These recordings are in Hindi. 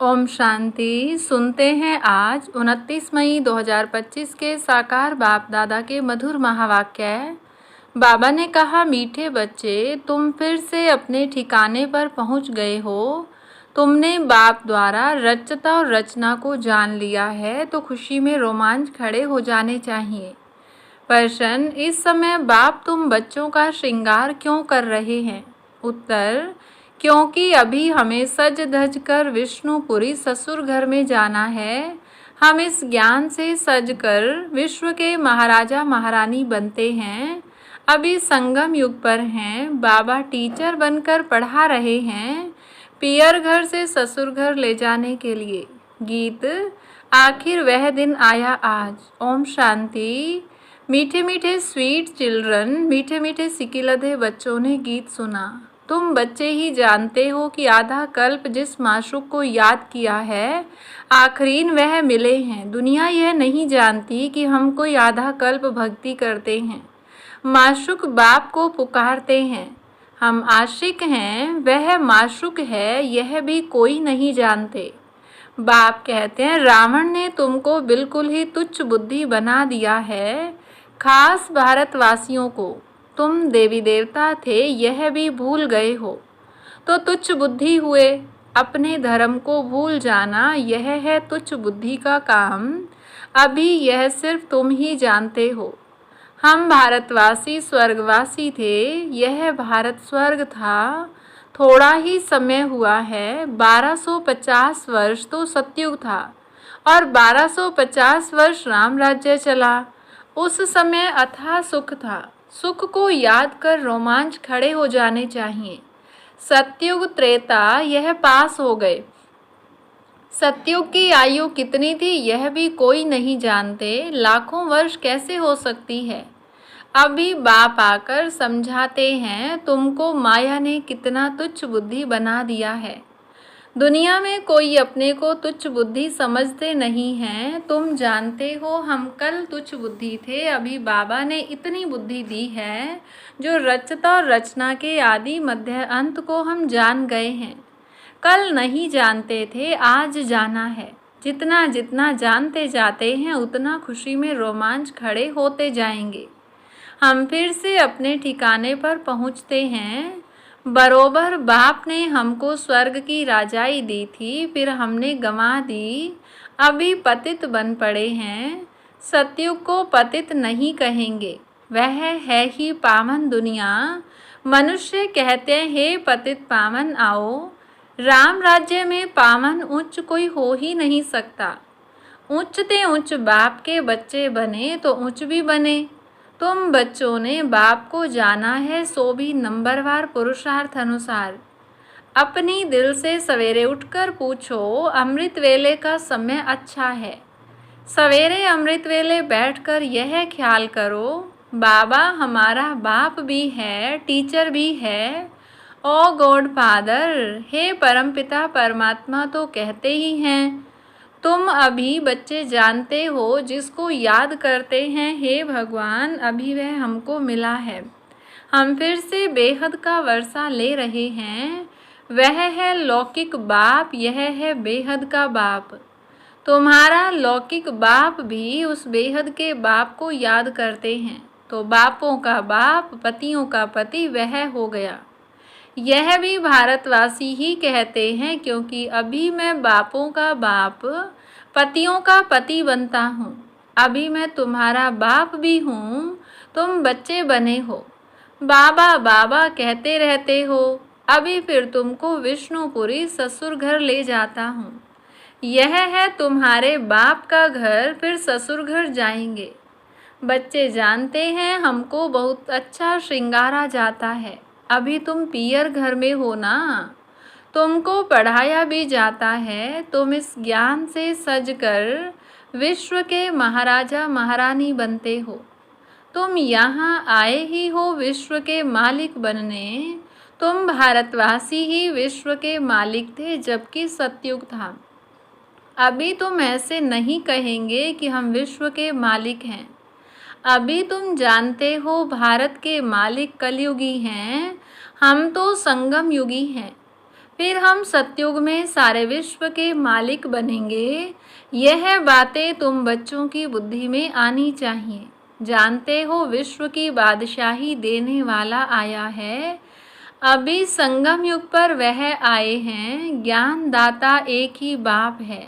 ओम शांति। सुनते हैं आज 29 मई 2025 के साकार बाप दादा के मधुर महावाक्य। बाबा ने कहा, मीठे बच्चे, तुम फिर से अपने ठिकाने पर पहुंच गए हो। तुमने बाप द्वारा रचता और रचना को जान लिया है, तो खुशी में रोमांच खड़े हो जाने चाहिए। प्रश्न, इस समय बाप तुम बच्चों का श्रृंगार क्यों कर रहे हैं? उत्तर, क्योंकि अभी हमें सज धज कर विष्णुपुरी ससुर घर में जाना है। हम इस ज्ञान से सज कर विश्व के महाराजा महारानी बनते हैं। अभी संगम युग पर हैं। बाबा टीचर बनकर पढ़ा रहे हैं, पियर घर से ससुर घर ले जाने के लिए। गीत, आखिर वह दिन आया आज। ओम शांति। मीठे मीठे स्वीट चिल्ड्रन, मीठे मीठे सिकिलधे बच्चों ने गीत सुना। तुम बच्चे ही जानते हो कि आधा कल्प जिस माशूक को याद किया है, आखरीन वह मिले हैं। दुनिया यह नहीं जानती कि हम कोई आधा कल्प भक्ति करते हैं। माशूक बाप को पुकारते हैं। हम आशिक हैं, वह माशूक है, यह भी कोई नहीं जानते। बाप कहते हैं, रावण ने तुमको बिल्कुल ही तुच्छ बुद्धि बना दिया है। खास भारतवासियों को, तुम देवी देवता थे यह भी भूल गए हो, तो तुच्छ बुद्धि हुए। अपने धर्म को भूल जाना, यह है तुच्छ बुद्धि का काम। अभी यह सिर्फ तुम ही जानते हो। हम भारतवासी स्वर्गवासी थे, यह भारत स्वर्ग था। थोड़ा ही समय हुआ है। 1250 वर्ष तो सतयुग था और 1250 वर्ष राम राज्य चला। उस समय अथाह सुख था। सुख को याद कर रोमांच खड़े हो जाने चाहिए। सतयुग त्रेता यह पास हो गए। सतयुग की आयु कितनी थी यह भी कोई नहीं जानते। लाखों वर्ष कैसे हो सकती है? अभी बाप आकर समझाते हैं, तुमको माया ने कितना तुच्छ बुद्धि बना दिया है। दुनिया में कोई अपने को तुच्छ बुद्धि समझते नहीं हैं। तुम जानते हो हम कल तुच्छ बुद्धि थे, अभी बाबा ने इतनी बुद्धि दी है जो रचता और रचना के आदि मध्य अंत को हम जान गए हैं। कल नहीं जानते थे, आज जाना है। जितना जितना जानते जाते हैं उतना खुशी में रोमांच खड़े होते जाएंगे। हम फिर से अपने ठिकाने पर पहुँचते हैं। बरोबर बाप ने हमको स्वर्ग की राजाई दी थी, फिर हमने गंवा दी। अभी पतित बन पड़े हैं। सतयुग को पतित नहीं कहेंगे, वह है ही पावन दुनिया। मनुष्य कहते हैं, हे पतित पावन आओ। राम राज्य में पावन उच्च कोई हो ही नहीं सकता। उच्चते उच्च बाप के बच्चे बने तो उच्च भी बने। तुम बच्चों ने बाप को जाना है, सो भी नंबरवार पुरुषार्थ अनुसार। अपनी दिल से सवेरे उठकर पूछो, अमृत वेले का समय अच्छा है। सवेरे अमृत वेले बैठकर यह ख्याल करो, बाबा हमारा बाप भी है, टीचर भी है। ओ गॉड फादर, हे परमपिता परमात्मा तो कहते ही हैं। तुम अभी बच्चे जानते हो, जिसको याद करते हैं, हे भगवान अभी वह हमको मिला है। हम फिर से बेहद का वर्षा ले रहे हैं। वह है लौकिक बाप, यह है बेहद का बाप। तुम्हारा लौकिक बाप भी उस बेहद के बाप को याद करते हैं, तो बापों का बाप, पतियों का पति वह हो गया। यह भी भारतवासी ही कहते हैं, क्योंकि अभी मैं बापों का बाप, पतियों का पति बनता हूँ। अभी मैं तुम्हारा बाप भी हूँ, तुम बच्चे बने हो। बाबा बाबा कहते रहते हो। अभी फिर तुमको विष्णुपुरी ससुर घर ले जाता हूँ। यह है तुम्हारे बाप का घर, फिर ससुर घर जाएंगे। बच्चे जानते हैं हमको बहुत अच्छा श्रृंगारा जाता है। अभी तुम पियर घर में हो ना, तुमको पढ़ाया भी जाता है। तुम इस ज्ञान से सजकर विश्व के महाराजा महारानी बनते हो। तुम यहाँ आए ही हो विश्व के मालिक बनने। तुम भारतवासी ही विश्व के मालिक थे जबकि सतयुग था। अभी तुम ऐसे नहीं कहेंगे कि हम विश्व के मालिक हैं। अभी तुम जानते हो भारत के मालिक कलयुगी हैं, हम तो संगम युगी हैं। फिर हम सतयुग में सारे विश्व के मालिक बनेंगे। यह बातें तुम बच्चों की बुद्धि में आनी चाहिए। जानते हो विश्व की बादशाही देने वाला आया है। अभी संगम युग पर वह आए हैं। ज्ञान दाता एक ही बाप है।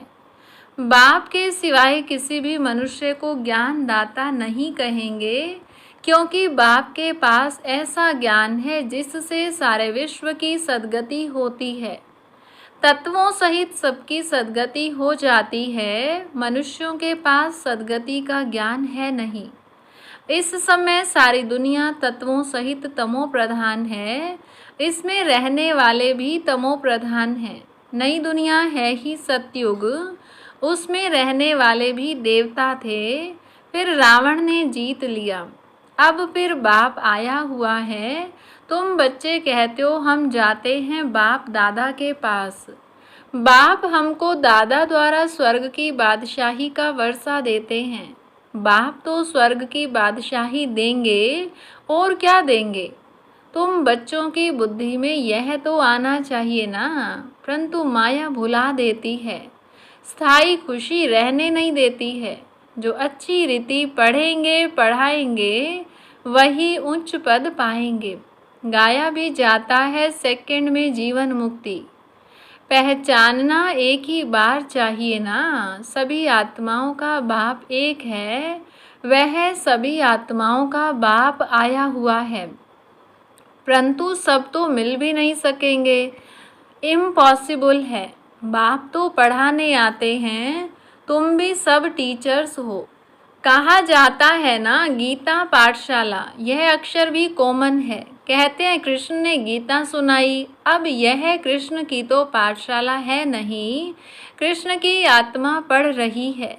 बाप के सिवाय किसी भी मनुष्य को ज्ञान दाता नहीं कहेंगे, क्योंकि बाप के पास ऐसा ज्ञान है जिससे सारे विश्व की सद्गति होती है। तत्वों सहित सबकी सद्गति हो जाती है। मनुष्यों के पास सद्गति का ज्ञान है नहीं। इस समय सारी दुनिया तत्वों सहित तमो प्रधान है। इसमें रहने वाले भी तमो प्रधान हैं। नई दुनिया है ही सतयुग। उसमें रहने वाले भी देवता थे। फिर रावण ने जीत लिया। अब फिर बाप आया हुआ है। तुम बच्चे कहते हो हम जाते हैं बाप दादा के पास। बाप हमको दादा द्वारा स्वर्ग की बादशाही का वर्षा देते हैं। बाप तो स्वर्ग की बादशाही देंगे, और क्या देंगे। तुम बच्चों की बुद्धि में यह तो आना चाहिए ना, परंतु माया भुला देती है। स्थायी खुशी रहने नहीं देती है। जो अच्छी रीति पढ़ेंगे पढ़ाएंगे वही उच्च पद पाएंगे। गाया भी जाता है सेकंड में जीवन मुक्ति। पहचानना एक ही बार चाहिए ना। सभी आत्माओं का बाप एक है। वह सभी आत्माओं का बाप आया हुआ है, परंतु सब तो मिल भी नहीं सकेंगे। इम्पॉसिबल है। बाप तो पढ़ाने आते हैं। तुम भी सब टीचर्स हो। कहा जाता है ना गीता पाठशाला। यह अक्षर भी कॉमन है। कहते हैं कृष्ण ने गीता सुनाई। अब यह कृष्ण की तो पाठशाला है नहीं, कृष्ण की आत्मा पढ़ रही है।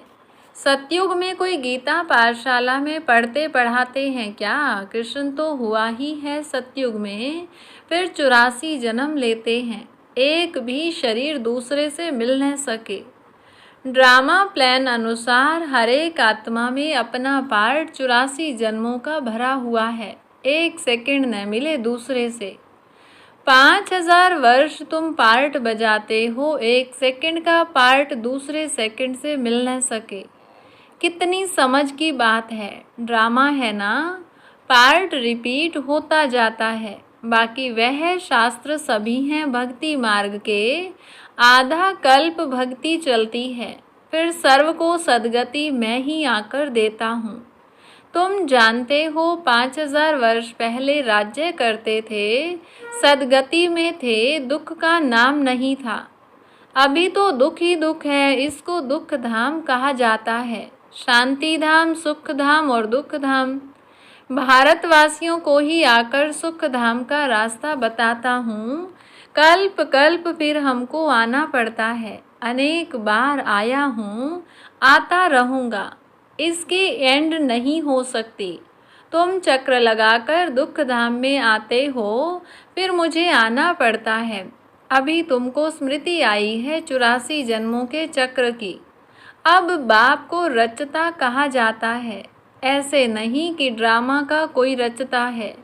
सतयुग में कोई गीता पाठशाला में पढ़ते पढ़ाते हैं क्या। कृष्ण तो हुआ ही है सतयुग में। फिर 84 जन्म लेते हैं। एक भी शरीर दूसरे से मिल न सके। ड्रामा प्लान अनुसार हर एक आत्मा में अपना पार्ट 84 जन्मों का भरा हुआ है। एक सेकंड न मिले दूसरे से। 5000 वर्ष तुम पार्ट बजाते हो, एक सेकंड का पार्ट दूसरे सेकंड से मिल न सके। कितनी समझ की बात है। ड्रामा है ना। पार्ट रिपीट होता जाता है। बाकी वह शास्त्र सभी हैं भक्ति मार्ग के। आधा कल्प भक्ति चलती है। फिर सर्व को सद्गति मैं ही आकर देता हूँ। तुम जानते हो 5000 वर्ष पहले राज्य करते थे, सद्गति में थे, दुख का नाम नहीं था। अभी तो दुख ही दुख है। इसको दुख धाम कहा जाता है। शांति धाम, सुख धाम और दुख धाम। भारतवासियों को ही आकर सुख धाम का रास्ता बताता हूँ। कल्प कल्प फिर हमको आना पड़ता है। अनेक बार आया हूँ, आता रहूँगा। इसकी एंड नहीं हो सकती। तुम चक्र लगाकर दुख धाम में आते हो, फिर मुझे आना पड़ता है। अभी तुमको स्मृति आई है 84 जन्मों के चक्र की। अब बाप को रचता कहा जाता है। ऐसे नहीं कि ड्रामा का कोई रचता है।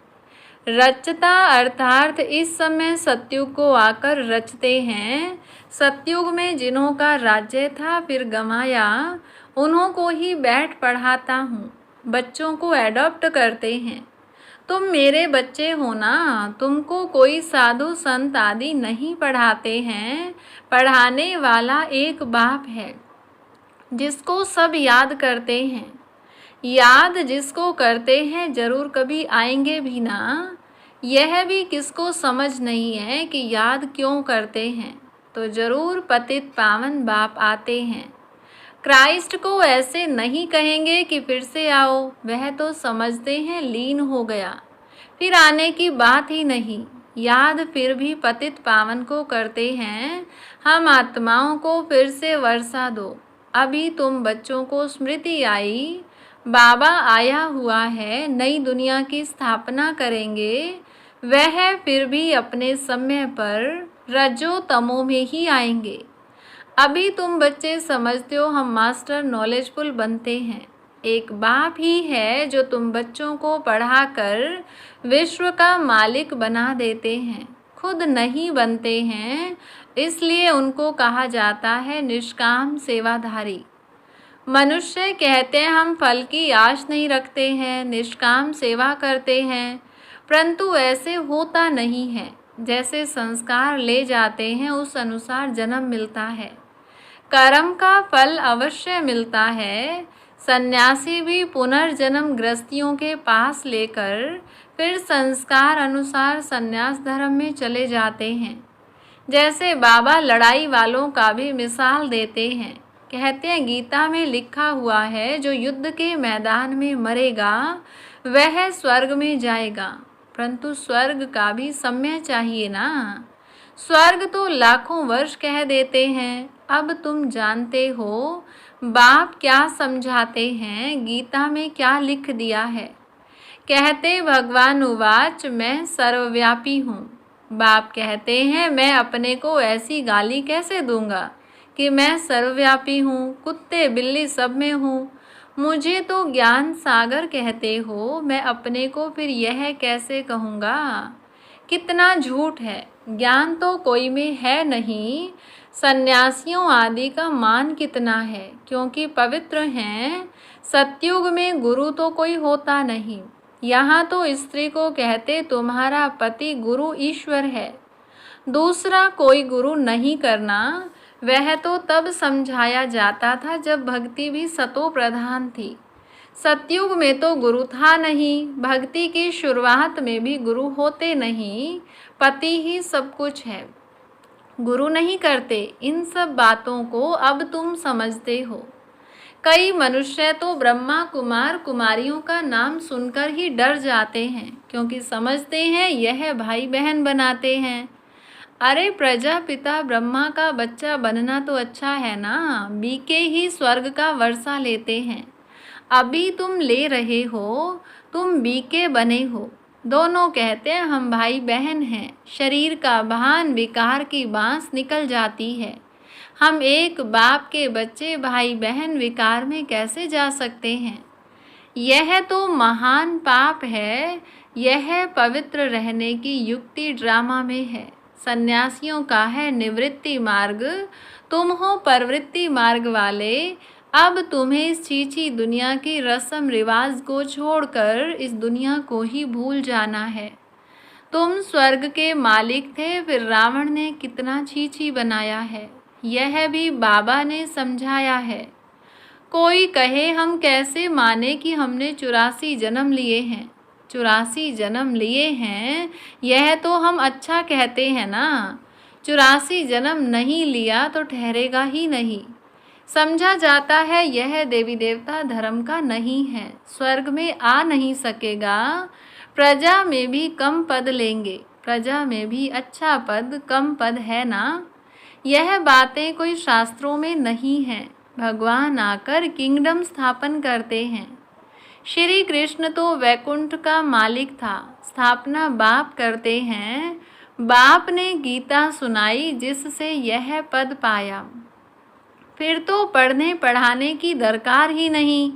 रचता अर्थात इस समय सतयुग को आकर रचते हैं। सतयुग में जिन्हों का राज्य था फिर गंवाया, उन्हों को ही बैठ पढ़ाता हूँ। बच्चों को एडॉप्ट करते हैं। तुम मेरे बच्चे हो ना। तुमको कोई साधु संत आदि नहीं पढ़ाते हैं। पढ़ाने वाला एक बाप है जिसको सब याद करते हैं। याद जिसको करते हैं जरूर कभी आएंगे भी ना। यह भी किसको समझ नहीं है कि याद क्यों करते हैं, तो जरूर पतित पावन बाप आते हैं। क्राइस्ट को ऐसे नहीं कहेंगे कि फिर से आओ। वह तो समझते हैं लीन हो गया, फिर आने की बात ही नहीं। याद फिर भी पतित पावन को करते हैं। हम आत्माओं को फिर से वर्षा दो। अभी तुम बच्चों को स्मृति आई, बाबा आया हुआ है, नई दुनिया की स्थापना करेंगे। वह फिर भी अपने समय पर रजो तमो में ही आएंगे। अभी तुम बच्चे समझते हो हम मास्टर नॉलेजफुल बनते हैं। एक बाप ही है जो तुम बच्चों को पढ़ाकर विश्व का मालिक बना देते हैं। खुद नहीं बनते हैं, इसलिए उनको कहा जाता है निष्काम सेवाधारी। मनुष्य कहते हैं हम फल की आश नहीं रखते हैं, निष्काम सेवा करते हैं, परंतु ऐसे होता नहीं है। जैसे संस्कार ले जाते हैं उस अनुसार जन्म मिलता है, कर्म का फल अवश्य मिलता है। सन्यासी भी पुनर्जन्म गृहस्थियों के पास लेकर फिर संस्कार अनुसार सन्यास धर्म में चले जाते हैं। जैसे बाबा लड़ाई वालों का भी मिसाल देते हैं, कहते हैं गीता में लिखा हुआ है जो युद्ध के मैदान में मरेगा वह स्वर्ग में जाएगा, परंतु स्वर्ग का भी समय चाहिए ना। स्वर्ग तो लाखों वर्ष कह देते हैं। अब तुम जानते हो बाप क्या समझाते हैं, गीता में क्या लिख दिया है। कहते भगवान उवाच मैं सर्वव्यापी हूँ। बाप कहते हैं मैं अपने को ऐसी गाली कैसे दूंगा कि मैं सर्वव्यापी हूँ, कुत्ते बिल्ली सब में हूँ। मुझे तो ज्ञान सागर कहते हो, मैं अपने को फिर यह कैसे कहूँगा। कितना झूठ है, ज्ञान तो कोई में है नहीं। सन्यासियों आदि का मान कितना है, क्योंकि पवित्र हैं। सतयुग में गुरु तो कोई होता नहीं। यहाँ तो स्त्री को कहते तुम्हारा पति गुरु ईश्वर है, दूसरा कोई गुरु नहीं करना। वह तो तब समझाया जाता था जब भक्ति भी सतो प्रधान थी। सतयुग में तो गुरु था नहीं, भक्ति की शुरुआत में भी गुरु होते नहीं, पति ही सब कुछ है, गुरु नहीं करते। इन सब बातों को अब तुम समझते हो। कई मनुष्य तो ब्रह्मा कुमार कुमारियों का नाम सुनकर ही डर जाते हैं, क्योंकि समझते हैं यह भाई बहन बनाते हैं। अरे प्रजापिता ब्रह्मा का बच्चा बनना तो अच्छा है ना, बीके ही स्वर्ग का वर्षा लेते हैं। अभी तुम ले रहे हो, तुम बीके बने हो। दोनों कहते हैं हम भाई बहन हैं। शरीर का भान विकार की बांस निकल जाती है। हम एक बाप के बच्चे भाई बहन विकार में कैसे जा सकते हैं। यह तो महान पाप है। यह पवित्र रहने की युक्ति ड्रामा में है। सन्यासियों का है निवृत्ति मार्ग, तुम हो प्रवृत्ति मार्ग वाले। अब तुम्हें इस छीछी दुनिया की रस्म रिवाज को छोड़कर इस दुनिया को ही भूल जाना है। तुम स्वर्ग के मालिक थे, फिर रावण ने कितना छीछी बनाया है, यह भी बाबा ने समझाया है। कोई कहे हम कैसे माने कि हमने 84 जन्म लिए हैं। 84 जन्म लिए हैं, यह तो हम अच्छा कहते हैं ना। 84 जन्म नहीं लिया तो ठहरेगा ही नहीं। समझा जाता है यह देवी देवता धर्म का नहीं है, स्वर्ग में आ नहीं सकेगा। प्रजा में भी कम पद लेंगे, प्रजा में भी अच्छा पद कम पद है ना। यह बातें कोई शास्त्रों में नहीं है। भगवान आकर किंगडम स्थापन करते हैं। श्री कृष्ण तो वैकुंठ का मालिक था, स्थापना बाप करते हैं। बाप ने गीता सुनाई जिससे यह पद पाया। फिर तो पढ़ने पढ़ाने की दरकार ही नहीं।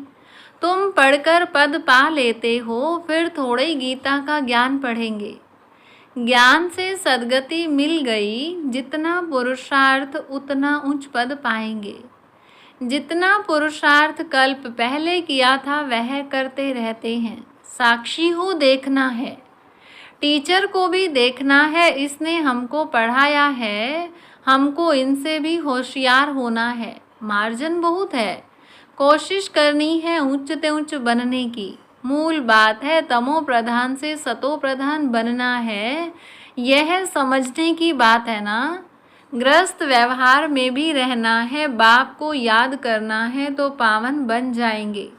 तुम पढ़कर पद पा लेते हो, फिर थोड़े ही गीता का ज्ञान पढ़ेंगे। ज्ञान से सद्गति मिल गई, जितना पुरुषार्थ उतना उच्च पद पाएंगे। जितना पुरुषार्थ कल्प पहले किया था वह करते रहते हैं। साक्षी हो देखना है, टीचर को भी देखना है। इसने हमको पढ़ाया है, हमको इनसे भी होशियार होना है। मार्जिन बहुत है, कोशिश करनी है उच्च से उच्च बनने की। मूल बात है तमो प्रधान से सतो प्रधान बनना है, यह समझने की बात है ना। ग्रस्त व्यवहार में भी रहना है, बाप को याद करना है तो पावन बन जाएंगे।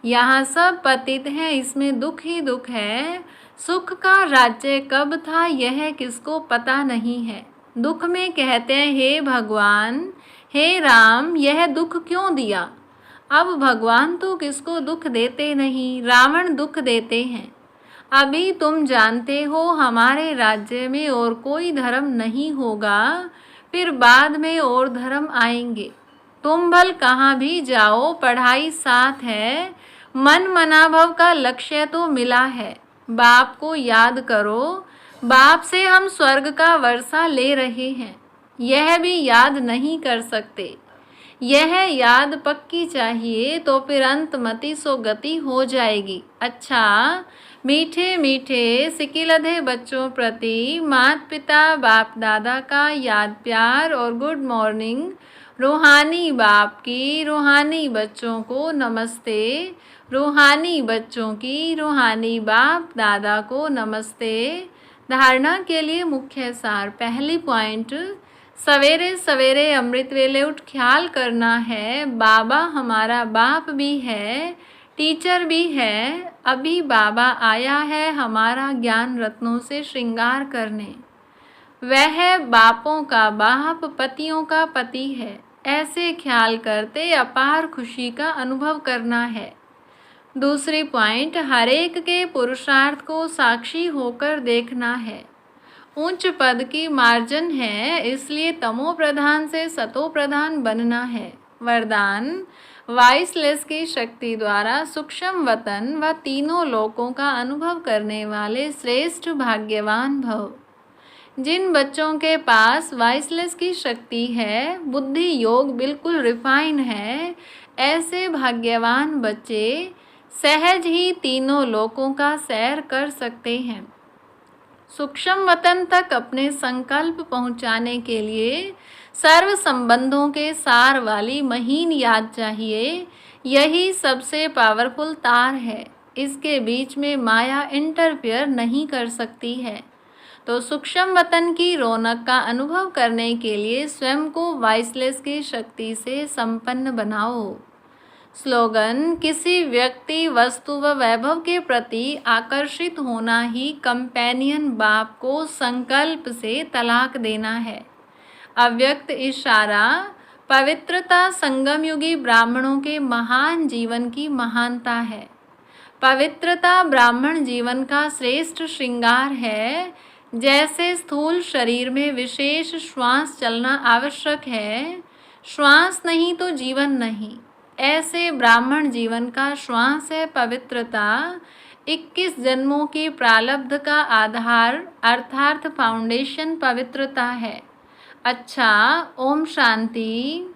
यहाँ सब पतित हैं, इसमें दुख ही दुख है। सुख का राज्य कब था यह किसको पता नहीं है। दुख में कहते हैं हे भगवान, हे राम, यह दुख क्यों दिया। अब भगवान तो किसको दुख देते नहीं, रावण दुख देते हैं। अभी तुम जानते हो हमारे राज्य में और कोई धर्म नहीं होगा, फिर बाद में और धर्म आएंगे। तुम भल कहाँ भी जाओ, पढ़ाई साथ है। मन मनाभव का लक्ष्य तो मिला है। बाप को याद करो, बाप से हम स्वर्ग का वर्षा ले रहे हैं, यह भी याद नहीं कर सकते। यह याद पक्की चाहिए तो फिर अंतमति सो गति हो जाएगी। अच्छा, मीठे मीठे सिकिलधे बच्चों प्रति माता पिता बाप दादा का याद प्यार और गुड मॉर्निंग। रूहानी बाप की रूहानी बच्चों को नमस्ते। रूहानी बच्चों की रूहानी बाप दादा को नमस्ते। धारणा के लिए मुख्य सार। पहली पॉइंट, सवेरे सवेरे अमृत वेले उठ ख्याल करना है बाबा हमारा बाप भी है, टीचर भी है। अभी बाबा आया है हमारा ज्ञान रत्नों से श्रृंगार करने। वह बापों का बाप पतियों का पति है। ऐसे ख्याल करते अपार खुशी का अनुभव करना है। दूसरी पॉइंट, हरेक के पुरुषार्थ को साक्षी होकर देखना है। उच्च पद की मार्जन है, इसलिए तमो प्रधान से सतो प्रधान बनना है। वरदान, वाइसलेस की शक्ति द्वारा सूक्ष्म वतन व तीनों लोकों का अनुभव करने वाले श्रेष्ठ भाग्यवान भव। जिन बच्चों के पास वाइसलेस की शक्ति है, बुद्धि योग बिल्कुल रिफाइन है, ऐसे भाग्यवान बच्चे सहज ही तीनों लोकों का सैर कर सकते हैं। सूक्ष्म वतन तक अपने संकल्प पहुंचाने के लिए सर्व संबंधों के सार वाली महीन याद चाहिए। यही सबसे पावरफुल तार है। इसके बीच में माया इंटरफेयर नहीं कर सकती है। तो सूक्ष्म वतन की रौनक का अनुभव करने के लिए स्वयं को वाइसलेस की शक्ति से संपन्न बनाओ। स्लोगन, किसी व्यक्ति वस्तु व वैभव के प्रति आकर्षित होना ही कंपेनियन बाप को संकल्प से तलाक देना है। अव्यक्त इशारा, पवित्रता संगम युगी ब्राह्मणों के महान जीवन की महानता है। पवित्रता ब्राह्मण जीवन का श्रेष्ठ श्रृंगार है। जैसे स्थूल शरीर में विशेष श्वास चलना आवश्यक है, श्वास नहीं तो जीवन नहीं, ऐसे ब्राह्मण जीवन का श्वास है पवित्रता। 21 जन्मों की प्रारब्ध का आधार अर्थात फाउंडेशन पवित्रता है। अच्छा, ओम शांति।